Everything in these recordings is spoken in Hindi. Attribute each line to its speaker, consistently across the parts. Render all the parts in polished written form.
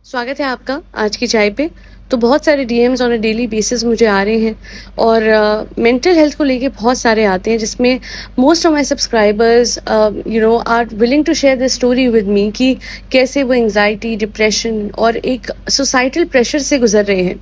Speaker 1: स्वागत है आपका आज की चाय पे। तो बहुत सारे DMs on a daily basis मुझे आ रहे हैं और मेंटल हेल्थ को लेके बहुत सारे आते हैं, जिसमें most of my subscribers are willing to share this story with me कि कैसे वो एंजाइटी, डिप्रेशन और एक सोसाइटल प्रेशर से गुजर रहे हैं।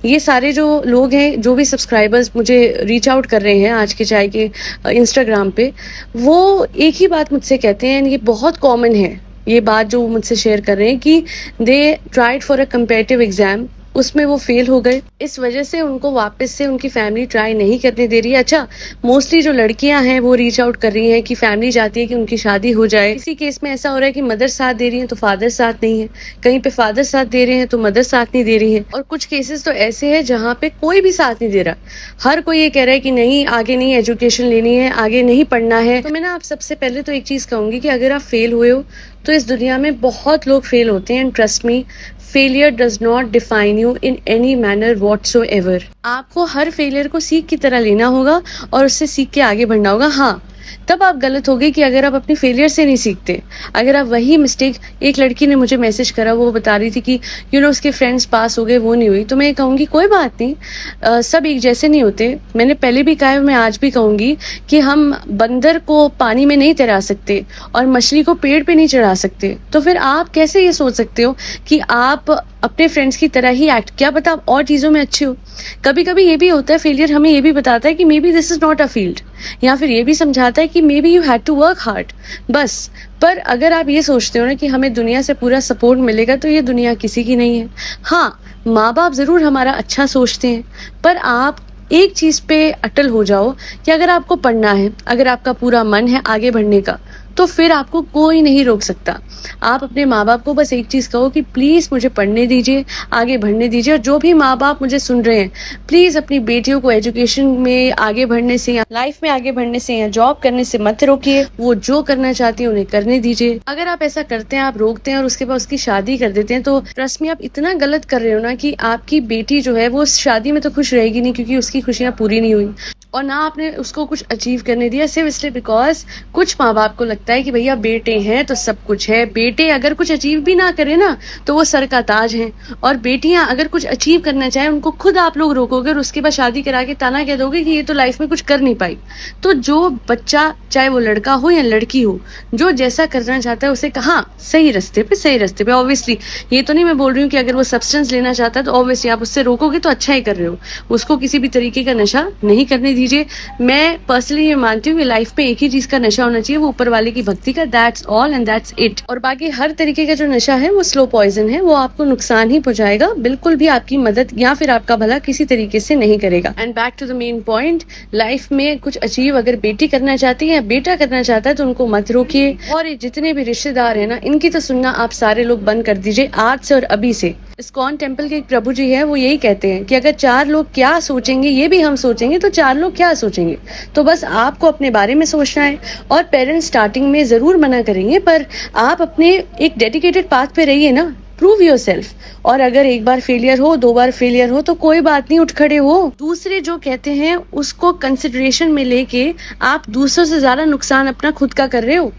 Speaker 1: ये सारे जो लोग हैं, जो भी सब्सक्राइबर्स मुझे रीच आउट कर रहे हैं आज के चाय के इंस्टाग्राम पे, वो एक ही बात मुझसे कहते हैं, ये बहुत कॉमन है। ये बात जो वो मुझसे शेयर कर रहे हैं कि they tried for a competitive exam, उसमें वो फेल हो गए। इस वजह से उनको वापस से उनकी फैमिली ट्राई नहीं करने दे रही है। अच्छा, मोस्टली जो लड़कियां हैं वो रीच आउट कर रही हैं कि फैमिली चाहती है कि उनकी शादी हो जाए। इसी केस में ऐसा हो रहा है कि मदर साथ दे रही है तो फादर साथ नहीं है, कहीं पे फादर साथ दे रहे हैं तो मदर साथ नहीं दे रही है, और कुछ केसेस तो ऐसे हैं जहाँ पे कोई भी साथ नहीं दे रहा। हर कोई ये कह रहा है कि नहीं, आगे नहीं एजुकेशन लेनी है, आगे नहीं पढ़ना है। तो मैं ना आप सबसे पहले तो एक चीज कहूंगी कि अगर आप फेल हुए हो तो इस दुनिया में बहुत लोग फेल होते हैं, and trust me, failure does not define you in any manner whatsoever. आपको हर फेलियर को सीख की तरह लेना होगा और उससे सीख के आगे बढ़ना होगा। हाँ, तब आप गलत हो गए कि अगर आप अपने फेलियर से नहीं सीखते। अगर आप वही मिस्टेक, एक लड़की ने मुझे मैसेज करा, वो बता रही थी कि उसके फ्रेंड्स पास हो गए, वो नहीं हुई। तो मैं कहूँगी कोई बात नहीं, सब एक जैसे नहीं होते। मैंने पहले भी कहा है, मैं आज भी कहूँगी कि हम बंदर को पानी में नहीं तैरा सकते और मछली को पेड़ पे नहीं चढ़ा सकते। तो फिर आप कैसे ये सोच सकते हो कि आप अपने फ्रेंड्स की तरह ही एक्ट, क्या पता आप और चीज़ों में अच्छे हो। कभी कभी ये भी होता है, फेलियर हमें ये भी बताता है कि maybe this is not a field, या फिर ये भी समझाता है कि maybe you had to work hard, बस। पर अगर आप ये सोचते हो ना कि हमें दुनिया से पूरा सपोर्ट मिलेगा, तो ये दुनिया किसी की नहीं है। हाँ, माँ बाप जरूर हमारा अच्छा सोचते हैं, पर आप एक चीज पे अटल हो जाओ कि अगर आपको पढ़ना है, अगर आपका पूरा मन है आगे बढ़ने का, तो फिर आपको कोई नहीं रोक सकता। आप अपने माँ बाप को बस एक चीज कहो कि प्लीज मुझे पढ़ने दीजिए, आगे बढ़ने दीजिए। और जो भी माँ बाप मुझे सुन रहे हैं, प्लीज अपनी बेटियों को एजुकेशन में आगे बढ़ने से या लाइफ में आगे बढ़ने से या जॉब करने से मत रोकिए। वो जो करना चाहती है उन्हें करने दीजिए। अगर आप ऐसा करते हैं, आप रोकते हैं और उसके बाद उसकी शादी कर देते हैं, तो ट्रस्ट में आप इतना गलत कर रहे हो ना कि आपकी बेटी जो है वो शादी में तो खुश रहेगी नहीं, क्योंकि उसकी खुशियां पूरी नहीं हुई और ना आपने उसको कुछ अचीव करने दिया, सिर्फ इसलिए बिकॉज कुछ माँ बाप को लगता है कि भैया बेटे हैं तो सब कुछ है। बेटे अगर कुछ अचीव भी ना करे ना तो वो सर का ताज है, और बेटियां अगर कुछ अचीव करना चाहे उनको खुद आप लोग रोकोगे और उसके बाद शादी करा के ताना कह दोगे कि ये तो लाइफ में कुछ कर नहीं पाई। तो जो बच्चा, चाहे वो लड़का हो या लड़की हो, जो जैसा करना चाहता है उसे कहा सही रास्ते पे, सही रास्ते पे। ऑब्वियसली ये तो नहीं मैं बोल रही हूँ कि अगर वो सब्सटेंस लेना चाहता है तो ऑब्वियसली आप उससे रोकोगे तो अच्छा ही कर रहे हो, उसको किसी भी तरीके का नशा नहीं करने दीजिए। मैं पर्सनली ये मानती हूँ कि लाइफ में एक ही चीज का नशा होना चाहिए, वो ऊपर वाले की भक्ति का। That's all and that's it. और बाकी हर तरीके का जो नशा है वो स्लो पॉइजन है, वो आपको नुकसान ही पहुंचाएगा, बिल्कुल भी आपकी मदद या फिर आपका भला किसी तरीके से नहीं करेगा। And back to the main point, life में कुछ अचीव अगर बेटी करना चाहती है या बेटा करना चाहता है तो उनको मत रोकिए। और ये जितने भी रिश्तेदार है ना, इनकी तो सुनना आप सारे लोग बंद कर दीजिए आज से और अभी से। इस्कॉन टेम्पल के एक प्रभु जी है, वो यही कहते हैं कि अगर चार लोग क्या सोचेंगे ये भी हम सोचेंगे तो चार लोग क्या सोचेंगे। तो बस आपको अपने बारे में सोचना है। और पेरेंट्स स्टार्टिंग में जरूर मना करेंगे, पर आप अपने एक डेडिकेटेड पाथ पे रहिए ना, प्रूव योर सेल्फ। और अगर एक बार फेलियर हो, दो बार फेलियर हो तो कोई बात नहीं, उठ खड़े हो। दूसरे जो कहते हैं उसको कंसिडरेशन में लेके आप दूसरों से ज्यादा नुकसान अपना खुद का कर रहे हो।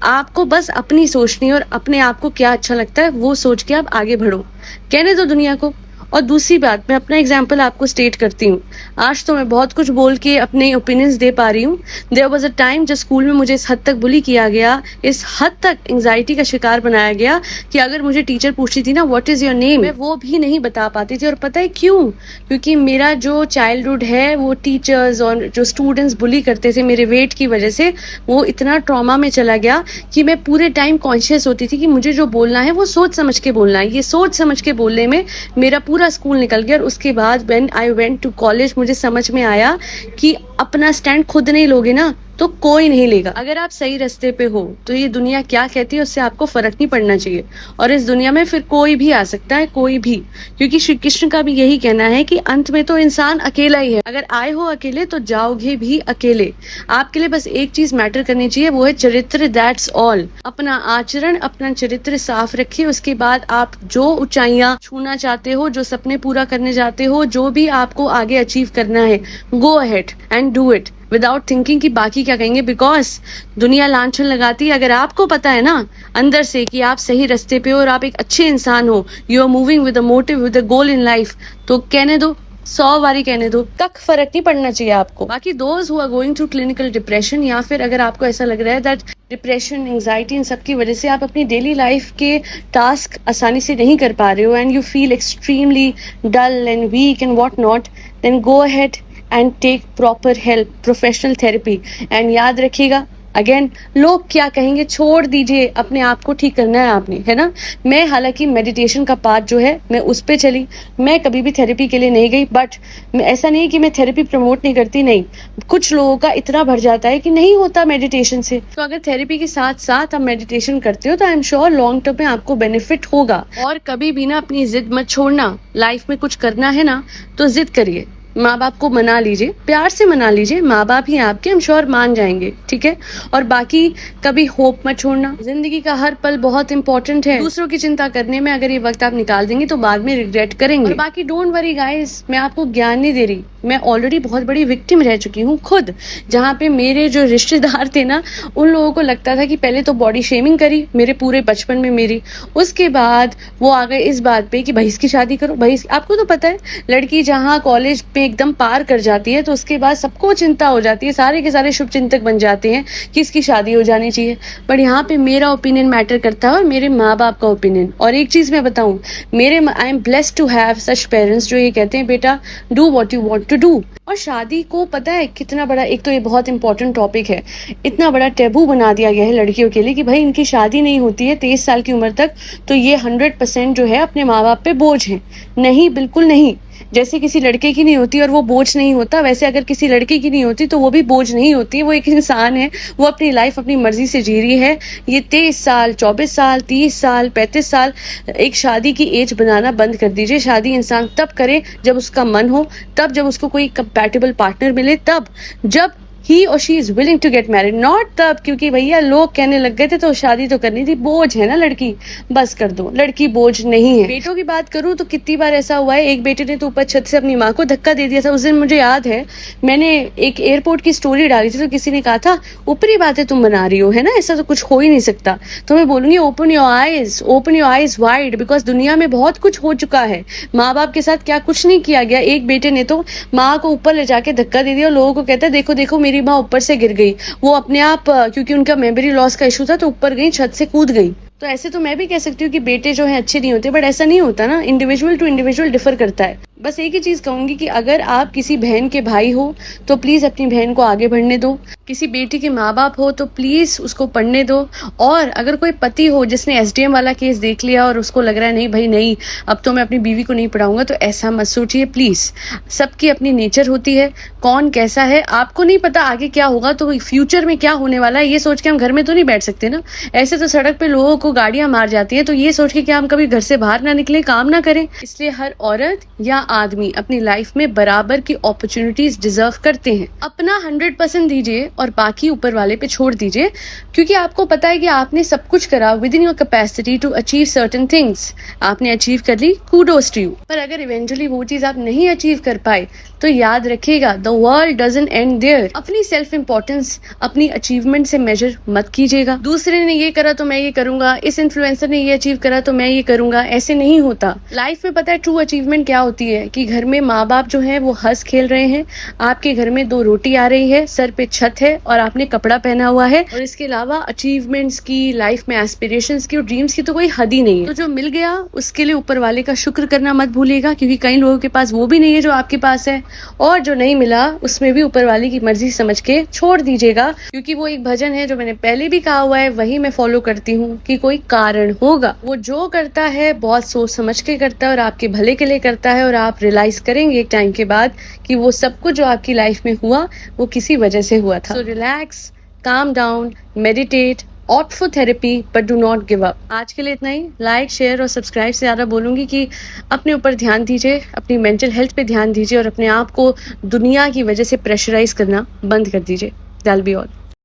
Speaker 1: आपको बस अपनी सोचनी है और अपने आप को क्या अच्छा लगता है वो सोच के आप आगे बढ़ो, कहने दो दुनिया को। और दूसरी बात, मैं अपना एग्जाम्पल आपको स्टेट करती हूँ। आज तो मैं बहुत कुछ बोल के अपने ओपिनियंस दे पा रही हूँ। देयर वाज अ टाइम जब स्कूल में मुझे इस हद तक बुली किया गया, इस हद तक एंजाइटी का शिकार बनाया गया कि अगर मुझे टीचर पूछती थी ना व्हाट इज योर नेम, मैं वो भी नहीं बता पाती थी। और पता है क्यों? क्योंकि मेरा जो चाइल्डहुड है वो टीचर्स और जो स्टूडेंट्स बुली करते थे मेरे वेट की वजह से, वो इतना ट्रॉमा में चला गया कि मैं पूरे टाइम कॉन्शियस होती थी कि मुझे जो बोलना है वो सोच समझ के बोलना है। ये सोच समझ के बोलने में मेरा पूरा स्कूल निकल गया। और उसके बाद when I went to college, मुझे समझ में आया कि अपना स्टैंड खुद नहीं लोगे ना तो कोई नहीं लेगा। अगर आप सही रास्ते पे हो तो ये दुनिया क्या कहती है उससे आपको फर्क नहीं पड़ना चाहिए। और इस दुनिया में फिर कोई भी आ सकता है, कोई भी, क्योंकि श्री कृष्ण का भी यही कहना है कि अंत में तो इंसान अकेला ही है। अगर आए हो अकेले तो जाओगे भी अकेले। आपके लिए बस एक चीज मैटर करनी चाहिए, वो है चरित्र। That's all. अपना आचरण, अपना चरित्र साफ रखिए। उसके बाद आप जो ऊंचाइयां छूना चाहते हो, जो सपने पूरा करने जाते हो, जो भी आपको आगे अचीव करना है, गो ahead and do it. Without thinking कि बाकी क्या कहेंगे, बिकॉज दुनिया लांछन लगाती है। अगर आपको पता है ना अंदर से कि आप सही रास्ते पे हो और आप एक अच्छे इंसान हो, you are moving with a motive, with a goal in life, तो कहने दो, 100 बारी कहने दो, तक फर्क नहीं पड़ना चाहिए आपको। बाकी those who are going through clinical depression, या फिर अगर आपको ऐसा लग रहा है दैट डिप्रेशन, एंग्जाइटी, इन सब की वजह से आप अपनी डेली लाइफ के टास्क आसानी से नहीं कर पा रहे हो and you feel extremely dull and weak and what not, then go ahead and take proper help, professional therapy. And याद रखिएगा, अगेन, लोग क्या कहेंगे छोड़ दीजिए, अपने आप को ठीक करना है आपने, है ना। मैं हालांकि मेडिटेशन का पार्ट जो है मैं उस पे चली, मैं कभी भी थेरेपी के लिए नहीं गई, बट ऐसा नहीं कि मैं थेरेपी प्रमोट नहीं करती, नहीं, कुछ लोगों का इतना भर जाता है कि नहीं होता मेडिटेशन से। तो अगर थेरेपी के साथ साथ आप मेडिटेशन करते हो तो I am sure long term में आपको बेनिफिट होगा। और कभी भी ना अपनी जिद मत छोड़ना, लाइफ में कुछ करना है ना तो जिद करिए, माँ बाप को मना लीजिए, प्यार से मना लीजिए, माँ बाप ही आपके, हम श्योर मान जाएंगे, ठीक है। और बाकी कभी होप मत छोड़ना, जिंदगी का हर पल बहुत इंपॉर्टेंट है। दूसरों की चिंता करने में अगर ये वक्त आप निकाल देंगे तो बाद में रिग्रेट करेंगे। और बाकी डोंट वरी गाइस, मैं आपको ज्ञान नहीं दे रही, मैं ऑलरेडी बहुत बड़ी विक्टिम रह चुकी हूँ खुद, जहाँ पे मेरे जो रिश्तेदार थे ना, उन लोगों को लगता था कि पहले तो बॉडी शेमिंग करी मेरे पूरे बचपन में मेरी, उसके बाद वो आ गए इस बात पे कि भाई इसकी शादी करो। भाई आपको तो पता है, लड़की जहाँ कॉलेज पे एकदम पार कर जाती है तो उसके बाद सबको चिंता हो जाती है, सारे के सारे शुभ चिंतक बन जाते हैं कि इसकी शादी हो जानी चाहिए। बट यहाँ पे मेरा ओपिनियन मैटर करता है और मेरे माँ बाप का ओपिनियन। और एक चीज मैं बताऊं, I am blessed to have such parents जो ये कहते हैं बेटा do what you want to do. और शादी को पता है कितना बड़ा, एक तो ये बहुत इंपॉर्टेंट टॉपिक है, इतना बड़ा टैबू बना दिया गया है लड़कियों के लिए कि भाई इनकी शादी नहीं होती है 23 साल की उम्र तक, तो ये 100% जो है अपने माँ बाप पे बोझ है। नहीं, बिल्कुल नहीं। जैसे किसी लड़के की नहीं होती और वो बोझ नहीं होता, वैसे अगर किसी लड़की की नहीं होती तो वो भी बोझ नहीं होती, वो एक इंसान है, वो अपनी लाइफ अपनी मर्जी से जी रही है। ये 23 साल, 24 साल, 30 साल, 35 साल, एक शादी की एज बनाना बंद कर दीजिए। शादी इंसान तब करे जब उसका मन हो, तब जब उसको कोई कंपैटिबल पार्टनर मिले, तब जब ही और she is willing to get married, not तब क्योंकि भैया लोग कहने लग गए थे तो शादी तो करनी थी, बोझ है ना लड़की, बस कर दो, लड़की बोझ नहीं है। बेटों की बात करूं तो कितनी बार ऐसा हुआ है, एक बेटे ने तो ऊपर छत से अपनी माँ को धक्का दे दिया था। उस दिन मुझे याद है, मैंने एक एयरपोर्ट की स्टोरी डाली थी तो किसी ने कहा था ऊपरी बातें तुम बना रही हो, है ना, ऐसा तो कुछ हो ही नहीं सकता। तो मैं बोलूंगी open your eyes wide, because दुनिया में बहुत कुछ हो चुका है। माँ बाप के साथ क्या कुछ नहीं किया गया। एक बेटे ने तो माँ को ऊपर ले जाके धक्का दे दिया और लोगों को कहता है देखो देखो मेरी माँ ऊपर से गिर गई, वो अपने आप क्योंकि उनका मेमोरी लॉस का इशू था तो ऊपर गई, छत से कूद गई। तो ऐसे तो मैं भी कह सकती हूँ कि बेटे जो है अच्छे नहीं होते, बट ऐसा नहीं होता ना, इंडिविजुअल टू इंडिविजुअल डिफर करता है। बस एक ही चीज कहूंगी कि अगर आप किसी बहन के भाई हो तो प्लीज अपनी बहन को आगे बढ़ने दो, किसी बेटी के माँ बाप हो तो प्लीज उसको पढ़ने दो, और अगर कोई पति हो जिसने एसडीएम वाला केस देख लिया और उसको लग रहा है नहीं भाई नहीं अब तो मैं अपनी बीवी को नहीं पढ़ाऊंगा, तो ऐसा मत सोचिए प्लीज। सबकी अपनी नेचर होती है, कौन कैसा है आपको नहीं पता, आगे क्या होगा, तो फ्यूचर में क्या होने वाला है ये सोच के हम घर में तो नहीं बैठ सकते ना। ऐसे तो सड़क पे लोगों को गाड़ियां मार जाती है, तो ये सोच के कि हम कभी घर से बाहर ना निकले, काम ना करें। इसलिए हर औरत या आदमी अपनी लाइफ में बराबर की अपॉर्चुनिटीज डिजर्व करते हैं। अपना 100% दीजिए और बाकी ऊपर वाले पे छोड़ दीजिए, क्योंकि आपको पता है कि आपने सब कुछ करा within your capacity to achieve certain things, आपने अचीव कर ली, कूडोस टू यू। पर अगर इवेंचुअली वो चीज आप नहीं अचीव कर पाए तो याद रखिएगा the world doesn't end there. अपनी सेल्फ इंपॉर्टेंस अपनी अचीवमेंट से मेजर मत कीजिएगा। दूसरे ने ये करा तो मैं ये करूंगा, इस इन्फ्लुएंसर ने ये अचीव करा तो मैं ये करूंगा, ऐसे नहीं होता। लाइफ में पता है ट्रू अचीवमेंट क्या होती है कि घर में माँ बाप जो है वो हंस खेल रहे हैं, आपके घर में 2 रोटी आ रही है, सर पे छत है और आपने कपड़ा पहना हुआ है, और इसके अलावा अचीवमेंट्स की, लाइफ में एस्पिरेशंस की और ड्रीम्स की तो कोई हद ही नहीं है। तो जो मिल गया उसके लिए ऊपर वाले का शुक्र करना मत भूलिएगा, क्योंकि कई लोगों के पास वो भी नहीं है जो आपके पास है, और जो नहीं मिला उसमें भी ऊपर वाले की मर्जी समझ के छोड़ दीजिएगा। क्योंकि वो एक भजन है जो मैंने पहले भी कहा हुआ है, वही मैं फॉलो करती हूँ कि कोई कारण होगा, वो जो करता है बहुत सोच समझ के करता है और आपके भले के लिए करता है, और आप रियलाइज करेंगे एक टाइम के बाद कि वो सब कुछ जो आपकी लाइफ में हुआ वो किसी वजह से हुआ था। So relax, calm down, meditate, opt for therapy but do not give up. आज के लिए इतना ही। लाइक, शेयर और सब्सक्राइब से ज़्यादा बोलूंगी कि अपने ऊपर ध्यान दीजिए, अपनी मेंटल हेल्थ पे ध्यान दीजिए और अपने आप को दुनिया की वजह से प्रेशराइज करना बंद कर दीजिए। दैट्'ll बी ऑल।